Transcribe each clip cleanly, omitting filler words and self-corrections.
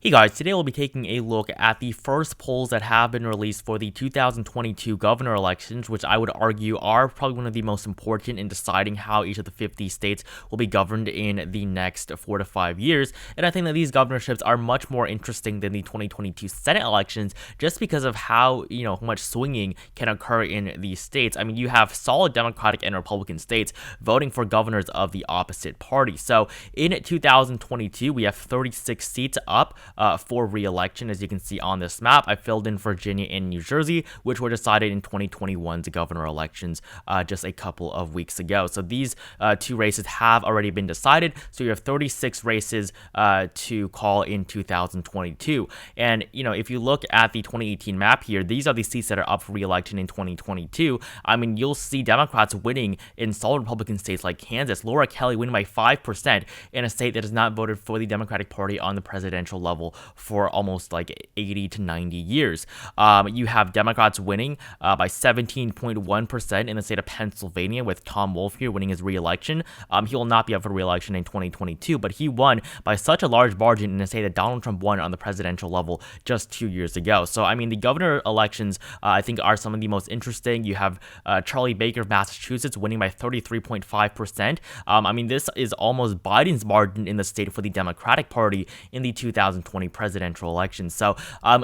Hey guys, today we'll be taking a look at the first polls that have been released for the 2022 governor elections, which I would argue are probably one of the most important in deciding how each of the 50 states will be governed in the next 4 to 5 years. And I think that these governorships are much more interesting than the 2022 Senate elections just because of how, much swinging can occur in these states. I mean, you have solid Democratic and Republican states voting for governors of the opposite party. So in 2022, we have 36 seats up for re-election. As you can see on this map, I filled in Virginia and New Jersey, which were decided in 2021's governor elections just a couple of weeks ago. So these two races have already been decided. So you have 36 races to call in 2022. And, if you look at the 2018 map here, these are the seats that are up for re-election in 2022. I mean, you'll see Democrats winning in solid Republican states like Kansas. Laura Kelly winning by 5% in a state that has not voted for the Democratic Party on the presidential level for almost like 80 to 90 years. You have Democrats winning by 17.1% in the state of Pennsylvania, with Tom Wolf here winning his re-election. He will not be up for re-election in 2022, but he won by such a large margin in a state that Donald Trump won on the presidential level just 2 years ago. So, I mean, the governor elections, I think, are some of the most interesting. You have Charlie Baker of Massachusetts winning by 33.5%. I mean, this is almost Biden's margin in the state for the Democratic Party in the 2020 presidential election. So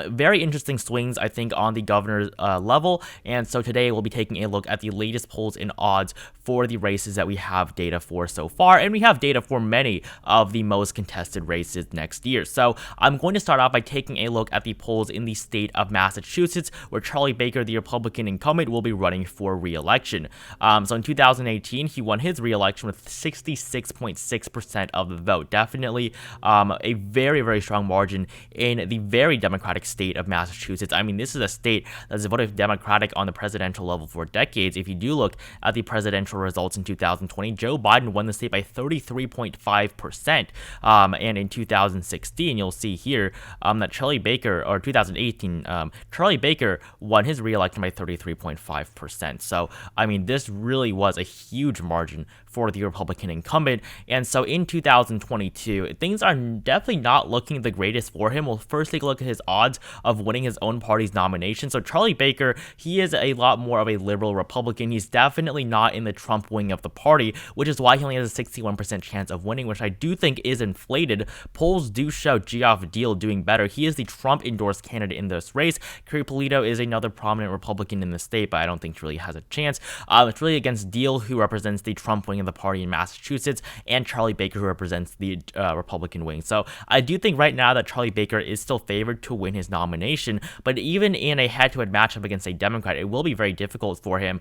very interesting swings, I think, on the governor's level. And so today we'll be taking a look at the latest polls and odds for the races that we have data for so far. And we have data for many of the most contested races next year. So I'm going to start off by taking a look at the polls in the state of Massachusetts, where Charlie Baker, the Republican incumbent, will be running for re-election. So in 2018, he won his re-election with 66.6% of the vote. Definitely a very, very strong margin in the very Democratic state of Massachusetts. I mean, this is a state that's voted Democratic on the presidential level for decades. If you do look at the presidential results in 2020, Joe Biden won the state by 33.5%. And in 2016, you'll see here that Charlie Baker, or 2018, Charlie Baker won his re-election by 33.5%. So, I mean, this really was a huge margin for the Republican incumbent. And so in 2022, things are definitely not looking the greatest for him. We'll first take a look at his odds of winning his own party's nomination. So Charlie Baker, he is a lot more of a liberal Republican. He's definitely not in the Trump wing of the party, which is why he only has a 61% chance of winning, which I do think is inflated. Polls do show Geoff Diehl doing better. He is the Trump-endorsed candidate in this race. Cesar Pulido is another prominent Republican in the state, but I don't think he really has a chance. It's really against Diehl, who represents the Trump wing of the party in Massachusetts, and Charlie Baker, who represents the Republican wing. So I do think right now that Charlie Baker is still favored to win his nomination, but even in a head-to-head matchup against a Democrat, it will be very difficult for him.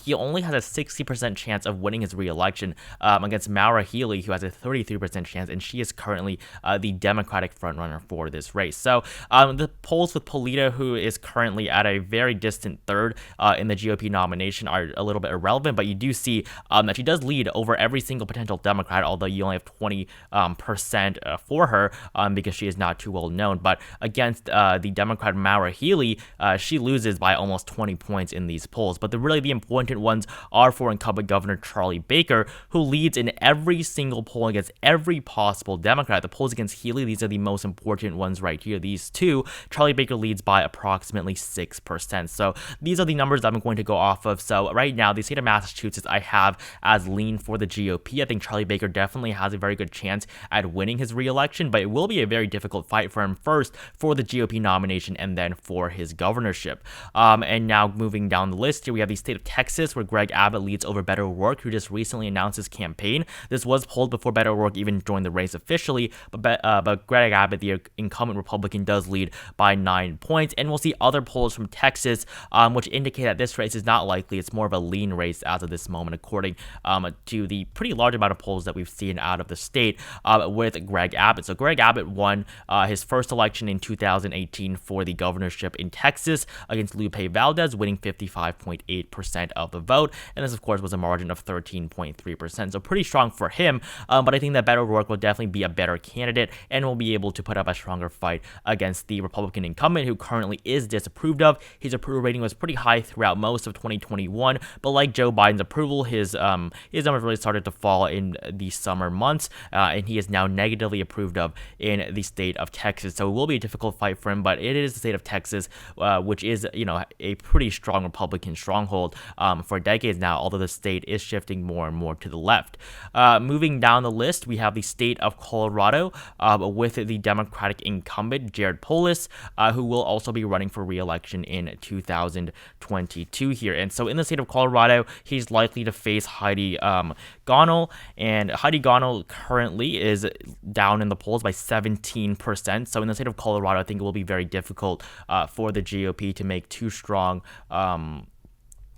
He only has a 60% chance of winning his re-election against Maura Healey, who has a 33% chance, and she is currently the Democratic frontrunner for this race. So the polls with Pulido, who is currently at a very distant third in the GOP nomination, are a little bit irrelevant, but you do see that she does lead over every single potential Democrat, although you only have 20% for her because she is not too well known. But against the Democrat Maura Healey, she loses by almost 20 points in these polls. But the important ones are for incumbent Governor Charlie Baker, who leads in every single poll against every possible Democrat. The polls against Healey, these are the most important ones right here. These two, Charlie Baker leads by approximately 6%. So these are the numbers I'm going to go off of. So right now, the state of Massachusetts I have as lean for the GOP. I think Charlie Baker definitely has a very good chance at winning his re-election, but it will be a very difficult fight for him, first for the GOP nomination and then for his governorship. And now moving down the list here, we have the state of Texas, where Greg Abbott leads over Beto O'Rourke, who just recently announced his campaign. This was polled before Beto O'Rourke even joined the race officially, but Greg Abbott, the incumbent Republican, does lead by 9 points. And we'll see other polls from Texas, which indicate that this race is not likely. It's more of a lean race as of this moment, according to the pretty large amount of polls that we've seen out of the state with Greg Abbott. So Greg Abbott won his first election in 2018 for the governorship in Texas against Lupe Valdez, winning 55.8% of the vote. And this, of course, was a margin of 13.3%. So pretty strong for him. But I think that Beto O'Rourke will definitely be a better candidate and will be able to put up a stronger fight against the Republican incumbent, who currently is disapproved of. His approval rating was pretty high throughout most of 2021, but like Joe Biden's approval, his numbers really started to fall in the summer months, and he is now negatively approved of in the state state of Texas. So it will be a difficult fight for him, but it is the state of Texas, which is, a pretty strong Republican stronghold for decades now, although the state is shifting more and more to the left. Moving down the list, we have the state of Colorado with the Democratic incumbent Jared Polis, who will also be running for re-election in 2022 here. And so in the state of Colorado, he's likely to face Heidi Gonel, and Heidi Gonel currently is down in the polls by 17%. So in the state of Colorado, I think it will be very difficult for the GOP to make too strong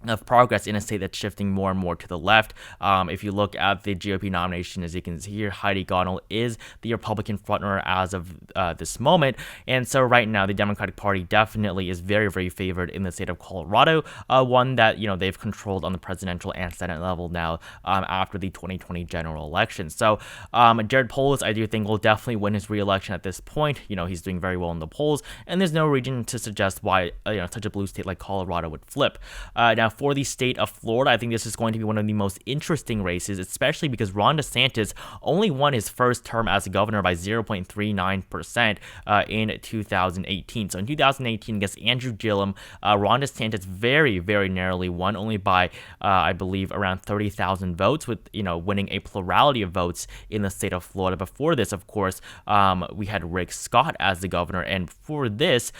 of progress in a state that's shifting more and more to the left. If you look at the GOP nomination, as you can see here, Heidi Gonel is the Republican frontrunner as of this moment. And so right now, the Democratic Party definitely is very, very favored in the state of Colorado, one that, they've controlled on the presidential and Senate level now after the 2020 general election. So Jared Polis, I do think, will definitely win his re-election at this point. He's doing very well in the polls, and there's no reason to suggest why, such a blue state like Colorado would flip. Now, for the state of Florida, I think this is going to be one of the most interesting races, especially because Ron DeSantis only won his first term as a governor by 0.39% in 2018. So in 2018, against Andrew Gillum, Ron DeSantis very, very narrowly won, only by, I believe, around 30,000 votes, with, winning a plurality of votes in the state of Florida. Before this, of course, we had Rick Scott as the governor, and for this,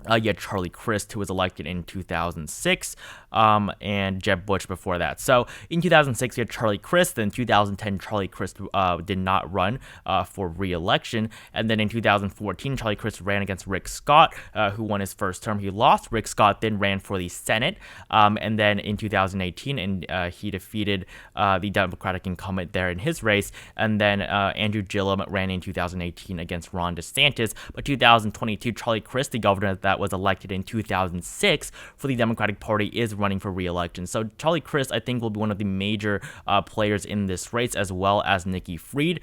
you had Charlie Crist, who was elected in 2006, and Jeb Bush before that. So in 2006, we had Charlie Crist. Then in 2010, Charlie Crist did not run for re-election. And then in 2014, Charlie Crist ran against Rick Scott, who won his first term. He lost. Rick Scott then ran for the Senate. And then in 2018, he defeated the Democratic incumbent there in his race. And then Andrew Gillum ran in 2018 against Ron DeSantis. But 2022, Charlie Crist, the governor that was elected in 2006 for the Democratic Party, is running for re-election. So Charlie Crist, I think, will be one of the major players in this race, as well as Nikki Fried.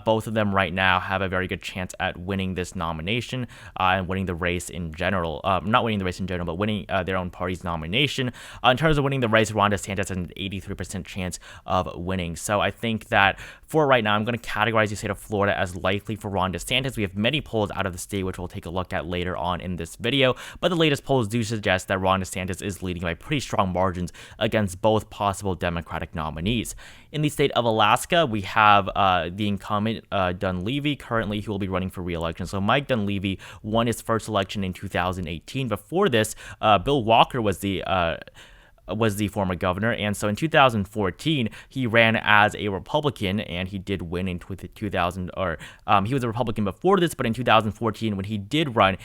Both of them right now have a very good chance at winning this nomination and winning the race in general. Not winning the race in general, but winning their own party's nomination. In terms of winning the race, Ron DeSantis has an 83% chance of winning. So I think that for right now, I'm going to categorize the state of Florida as likely for Ron DeSantis. We have many polls out of the state, which we'll take a look at later on in this video, but the latest polls do suggest that Ron DeSantis is leading by pretty strong margins against both possible Democratic nominees. In the state of Alaska, we have the incumbent Dunleavy, currently, who will be running for re-election. So Mike Dunleavy won his first election in 2018. Before this, Bill Walker was the former governor, and so in 2014 he ran as a Republican, and he did win in 2000. He was a Republican before this, but in 2014 when he did run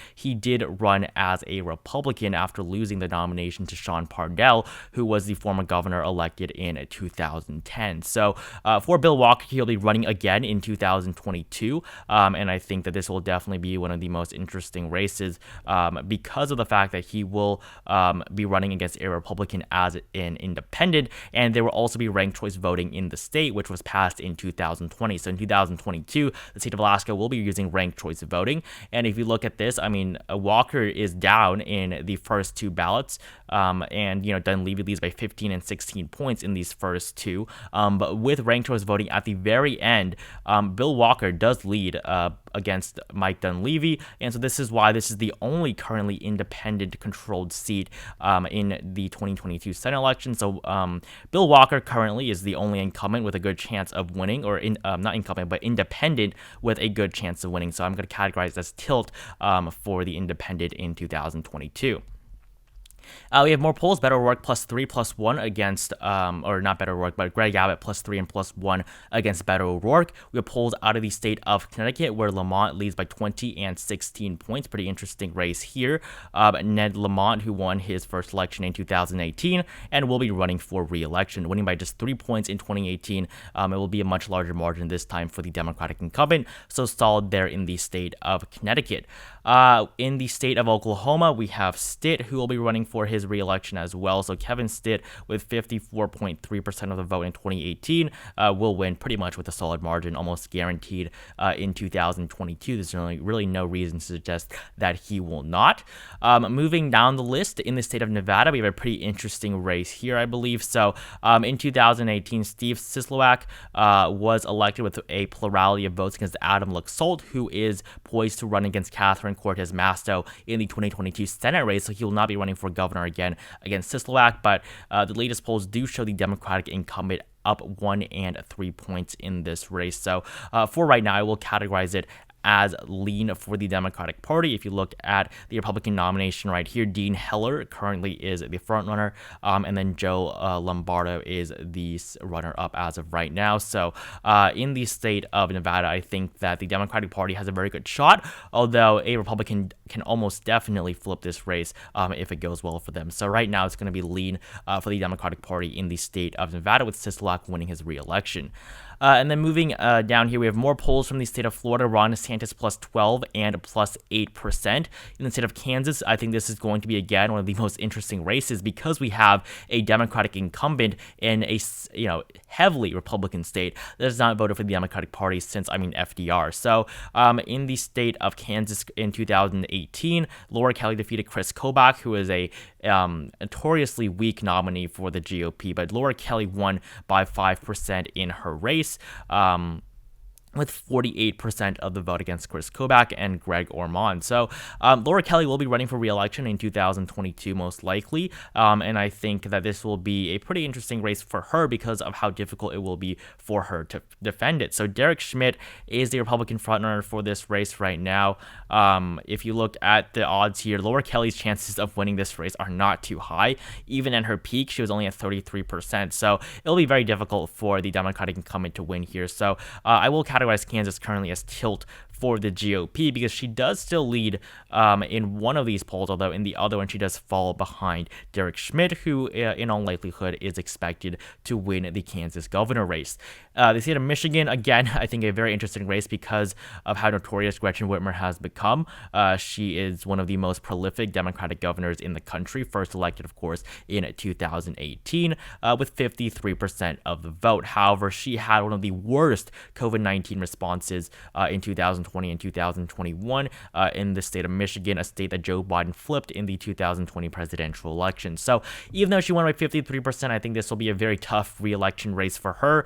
as a Republican after losing the nomination to Sean Parnell, who was the former governor elected in 2010. So for Bill Walker, he'll be running again in 2022, and I think that this will definitely be one of the most interesting races because of the fact that he will be running against a Republican as an independent, and there will also be ranked choice voting in the state, which was passed in 2020. So in 2022, the state of Alaska will be using ranked choice voting, and if you look at this, I mean, Walker is down in the first two ballots, and Dunleavy leads by 15 and 16 points in these first two, but with ranked choice voting at the very end, Bill Walker does lead against Mike Dunleavy, and so this is why this is the only currently independent controlled seat in the 2022 Senate election. So Bill Walker currently is the only incumbent with a good chance of winning, or not incumbent, but independent with a good chance of winning. So I'm going to categorize as tilt for the independent in 2022. We have more polls. Beto O'Rourke +3+1 against, or not Beto O'Rourke, but Greg Abbott +3 and +1 against Beto O'Rourke. We have polls out of the state of Connecticut, where Lamont leads by 20 and 16 points. Pretty interesting race here. Ned Lamont, who won his first election in 2018 and will be running for re-election, winning by just 3 points in 2018. It will be a much larger margin this time for the Democratic incumbent, so solid there in the state of Connecticut. In the state of Oklahoma, we have Stitt, who will be running for for his re-election as well. So Kevin Stitt, with 54.3% of the vote in 2018, will win pretty much with a solid margin, almost guaranteed in 2022. There's really no reason to suggest that he will not. Moving down the list, in the state of Nevada, we have a pretty interesting race here, I believe. So in 2018, Steve Sisolak was elected with a plurality of votes against Adam Laxalt, who is poised to run against Catherine Cortez Masto in the 2022 Senate race. So he will not be running for governor again against Sisolak, but the latest polls do show the Democratic incumbent up 1 and 3 points in this race. So for right now, I will categorize it as lean for the Democratic Party. If you look at the Republican nomination right here, Dean Heller currently is the front runner, and then Joe Lombardo is the runner-up as of right now. So in the state of Nevada, I think that the Democratic Party has a very good shot, although a Republican can almost definitely flip this race if it goes well for them. So right now, it's going to be lean for the Democratic Party in the state of Nevada, with Sisolak winning his re-election. And then moving down here, we have more polls from the state of Florida. Ron DeSantis plus 12 and plus 8%. In the state of Kansas, I think this is going to be, again, one of the most interesting races because we have a Democratic incumbent in a heavily Republican state that has not voted for the Democratic Party since, FDR. So in the state of Kansas in 2018, Laura Kelly defeated Chris Kobach, who is a notoriously weak nominee for the GOP, but Laura Kelly won by 5% in her race, with 48% of the vote against Chris Kobach and Greg Ormond. So Laura Kelly will be running for re-election in 2022 most likely, and I think that this will be a pretty interesting race for her because of how difficult it will be for her to defend it. So Derek Schmidt is the Republican frontrunner for this race right now. If you look at the odds here, Laura Kelly's chances of winning this race are not too high. Even at her peak, she was only at 33%. So it'll be very difficult for the Democratic incumbent to win here. So I will categorize Kansas currently as tilt for the GOP because she does still lead in one of these polls, although in the other one she does fall behind Derek Schmidt, who in all likelihood is expected to win the Kansas governor race. The state of Michigan, again, I think a very interesting race because of how notorious Gretchen Whitmer has become. She is one of the most prolific Democratic governors in the country, first elected, of course, in 2018 with 53% of the vote. However, she had one of the worst COVID-19 responses in 2020 and 2021 in the state of Michigan, a state that Joe Biden flipped in the 2020 presidential election. So even though she won by 53%, I think this will be a very tough re-election race for her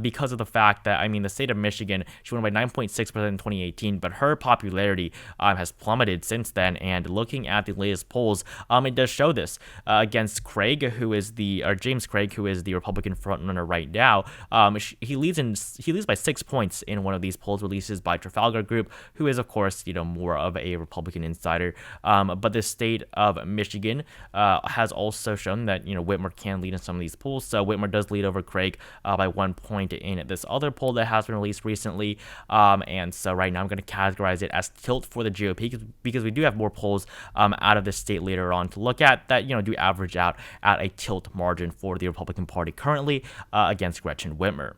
because of the fact that, the state of Michigan, she won by 9.6% in 2018, but her popularity has plummeted since then. And looking at the latest polls, it does show this against James Craig, who is the Republican frontrunner right now. He leads by 6 points in one of these polls releases by Trafalgar Group, who is, of course, more of a Republican insider. But the state of Michigan has also shown that, Whitmer can lead in some of these polls. So Whitmer does lead over Craig by 1 point in this other poll that has been released recently. And so right now I'm going to categorize it as tilt for the GOP because we do have more polls out of this state later on to look at that, do average out at a tilt margin for the Republican Party currently against Gretchen Whitmer.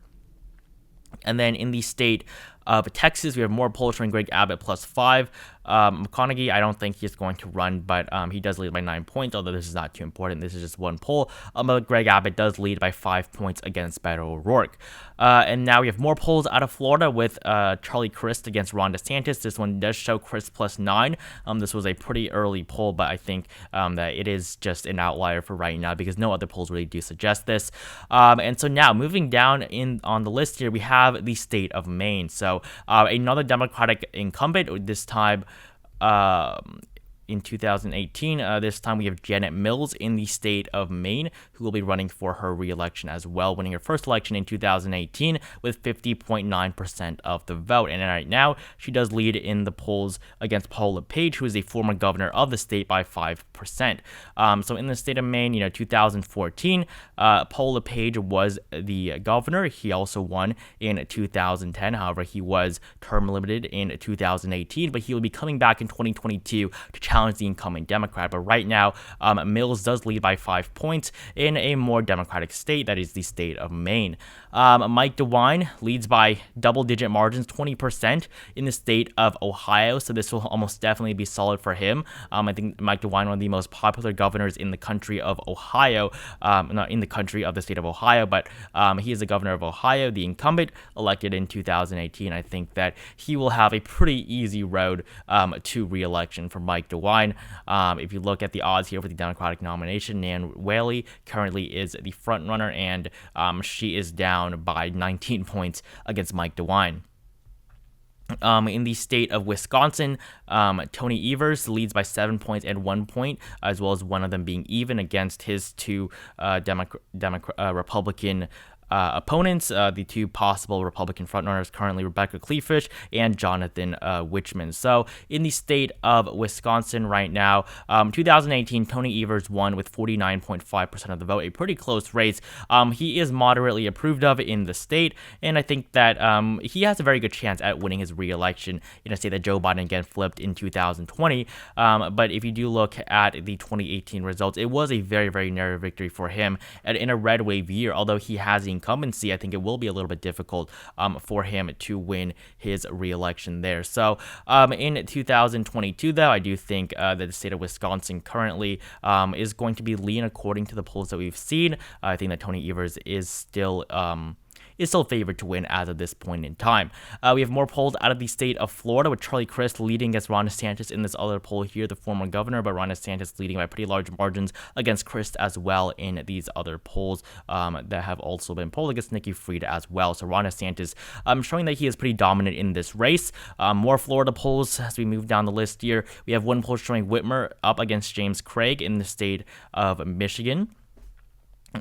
And then in the state of Texas, we have more polls showing Greg Abbott plus 5. McConaughey, I don't think he's going to run, but he does lead by 9 points, although this is not too important. This is just one poll. But Greg Abbott does lead by 5 points against Beto O'Rourke. And now we have more polls out of Florida with Charlie Crist against Ron DeSantis. This one does show Crist plus 9. This was a pretty early poll, but I think that it is just an outlier for right now because no other polls really do suggest this. And so now moving down on the list here, we have the state of Maine. So another Democratic incumbent, this time in 2018. This time we have Janet Mills in the state of Maine, who will be running for her re-election as well, winning her first election in 2018 with 50.9% of the vote. And right now, she does lead in the polls against Paul LePage, who is a former governor of the state, by 5%. So in the state of Maine, 2014, Paul LePage was the governor. He also won in 2010. However, he was term limited in 2018, but he will be coming back in 2022 to challenge challenge the incumbent Democrat. But right now, Mills does lead by 5 points in a more Democratic state, that is the state of Maine. Mike DeWine leads by double-digit margins, 20% in the state of Ohio, so this will almost definitely be solid for him. I think Mike DeWine, one of the most popular governors in the country of Ohio, not in the country of the state of Ohio, but he is the governor of Ohio, the incumbent, elected in 2018. I think that he will have a pretty easy road to re-election for Mike DeWine. If you look at the odds here for the Democratic nomination, Nan Whaley currently is the front runner, and she is down by 19 points against Mike DeWine. In the state of Wisconsin, Tony Evers leads by 7 points and 1 point, as well as one of them being even against his two Republican opponents. The two possible Republican frontrunners currently Rebecca Kleefisch and Jonathan Wichmann. So in the state of Wisconsin right now, 2018, Tony Evers won with 49.5% of the vote, a pretty close race. He is moderately approved of in the state, and I think that he has a very good chance at winning his re-election in a state that Joe Biden again flipped in 2020. But if you do look at the 2018 results, it was a very, very narrow victory for him, and in a red wave year, although he has the incumbency, I think it will be a little bit difficult for him to win his re-election there. So in 2022, though, I do think that the state of Wisconsin currently is going to be lean according to the polls that we've seen. I think that Tony Evers is still favored to win as of this point in time. We have more polls out of the state of Florida, with Charlie Crist leading against Ron DeSantis in this other poll here, the former governor, but Ron DeSantis leading by pretty large margins against Crist as well in these other polls that have also been polled against Nikki Fried as well. So Ron DeSantis showing that he is pretty dominant in this race. More Florida polls as we move down the list here. We have one poll showing Whitmer up against James Craig in the state of Michigan.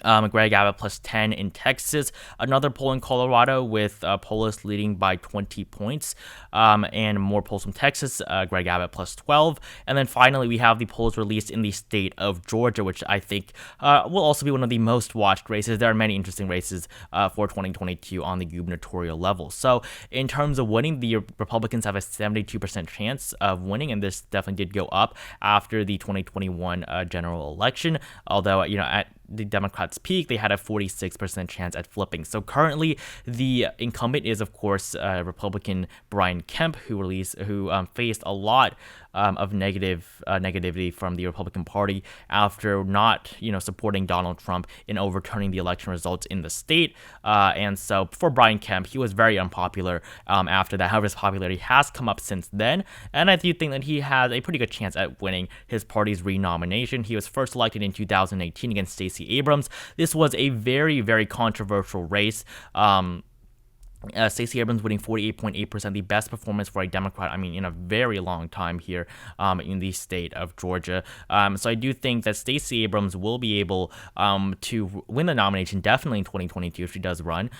Greg Abbott plus 10 in Texas. Another poll in Colorado with Polis leading by 20 points. And more polls from Texas, Greg Abbott plus 12. And then finally, we have the polls released in the state of Georgia, which I think will also be one of the most watched races. There are many interesting races for 2022 on the gubernatorial level. So in terms of winning, the Republicans have a 72% chance of winning, and this definitely did go up after the 2021 general election. Although, at the Democrats' peak, they had a 46% chance at flipping. So currently, the incumbent is, of course, Republican Brian Kemp, who faced a lot of negativity from the Republican Party after not, supporting Donald Trump in overturning the election results in the state. And so for Brian Kemp, he was very unpopular after that. However, his popularity has come up since then, and I do think that he has a pretty good chance at winning his party's renomination. He was first elected in 2018 against Stacey Abrams. This was a very, very controversial race. Stacey Abrams winning 48.8%, the best performance for a Democrat, in a very long time here in the state of Georgia. So I do think that Stacey Abrams will be able to win the nomination definitely in 2022 if she does run.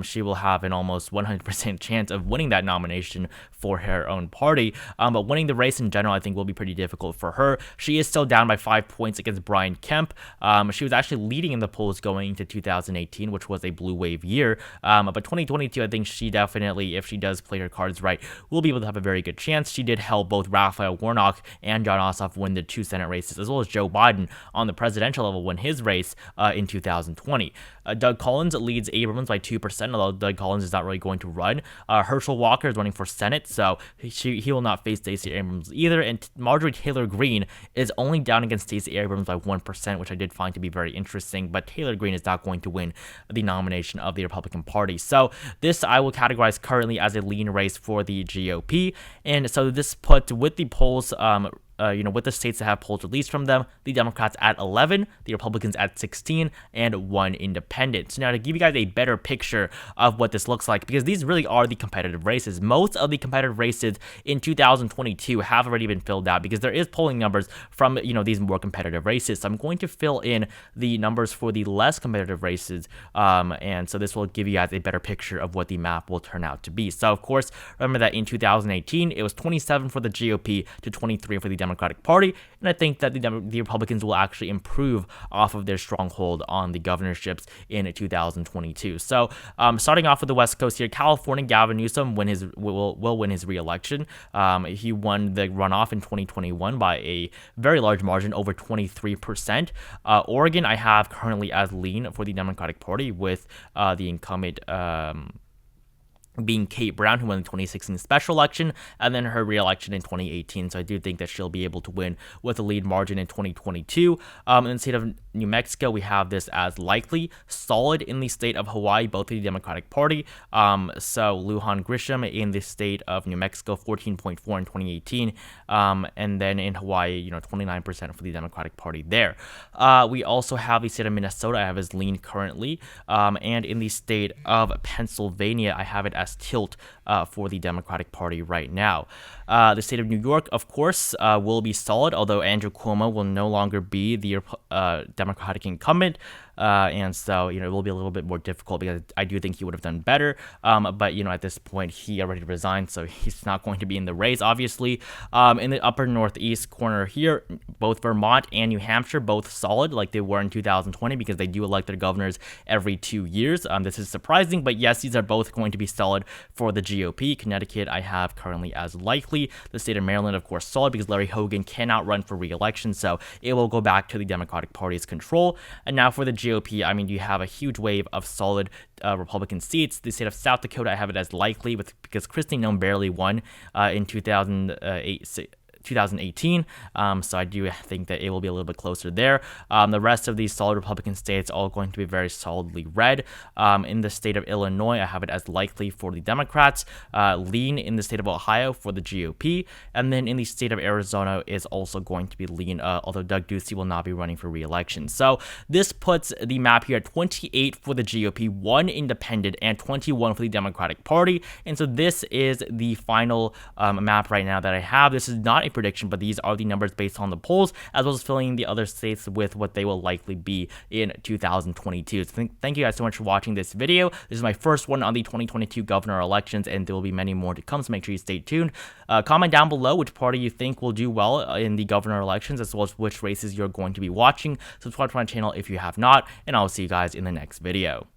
She will have an almost 100% chance of winning that nomination for her own party. But winning the race in general, I think, will be pretty difficult for her. She is still down by 5 points against Brian Kemp. She was actually leading in the polls going into 2018, which was a blue wave year. But 2022, I think she definitely, if she does play her cards right, will be able to have a very good chance. She did help both Raphael Warnock and Jon Ossoff win the two Senate races, as well as Joe Biden on the presidential level win his race in 2020. Doug Collins leads Abrams by 2%, although Doug Collins is not really going to run. Herschel Walker is running for Senate, so he will not face Stacey Abrams either. And Marjorie Taylor Greene is only down against Stacey Abrams by 1%, which I did find to be very interesting. But Taylor Greene is not going to win the nomination of the Republican Party. So this I will categorize currently as a lean race for the GOP. And so this puts, with the polls, with the states that have polls released from them, the Democrats at 11, the Republicans at 16, and 1 independent. So now to give you guys a better picture of what this looks like, because these really are the competitive races. Most of the competitive races in 2022 have already been filled out because there is polling numbers from, these more competitive races. So I'm going to fill in the numbers for the less competitive races, and so this will give you guys a better picture of what the map will turn out to be. So of course, remember that in 2018, it was 27 for the GOP to 23 for the Democrats. Democratic Party, and I think that the Republicans will actually improve off of their stronghold on the governorships in 2022. So, starting off with the West Coast here, California, Gavin Newsom will win his re-election. He won the runoff in 2021 by a very large margin, over 23%. Oregon, I have currently as lean for the Democratic Party, with the incumbent being Kate Brown, who won the 2016 special election, and then her re-election in 2018. So I do think that she'll be able to win with a lead margin in 2022. In the state of New Mexico, we have this as likely. Solid in the state of Hawaii, both of the Democratic Party. So Lujan Grisham in the state of New Mexico, 14.4 in 2018. And then in Hawaii, 29% for the Democratic Party there. We also have the state of Minnesota, I have as lean currently. And in the state of Pennsylvania, I have it as tilt for the Democratic Party right now. The state of New York, of course, will be solid, although Andrew Cuomo will no longer be the Democratic incumbent. And so, it will be a little bit more difficult because I do think he would have done better. But, at this point, he already resigned, so he's not going to be in the race, obviously. In the upper northeast corner here, both Vermont and New Hampshire, both solid like they were in 2020 because they do elect their governors every 2 years. This is surprising, but yes, these are both going to be solid for the GOP. Connecticut, I have currently as likely. The state of Maryland, of course, solid because Larry Hogan cannot run for re-election, so it will go back to the Democratic Party's control. And now for the GOP, you have a huge wave of solid Republican seats. The state of South Dakota, I have it as likely because Kristi Noem barely won in 2018, so I do think that it will be a little bit closer there. The rest of these solid Republican states all going to be very solidly red. In the state of Illinois, I have it as likely for the Democrats, lean in the state of Ohio for the GOP, and then in the state of Arizona is also going to be lean, although Doug Ducey will not be running for re-election. So this puts the map here at 28 for the GOP, 1 independent, and 21 for the Democratic Party, and so this is the final map right now that I have. This is not a prediction, but these are the numbers based on the polls, as well as filling in the other states with what they will likely be in 2022. So thank you guys so much for watching this video. This is my first one on the 2022 governor elections, and there will be many more to come, so make sure you stay tuned. Comment down below which party you think will do well in the governor elections, as well as which races you're going to be watching. Subscribe to my channel if you have not, and I'll see you guys in the next video.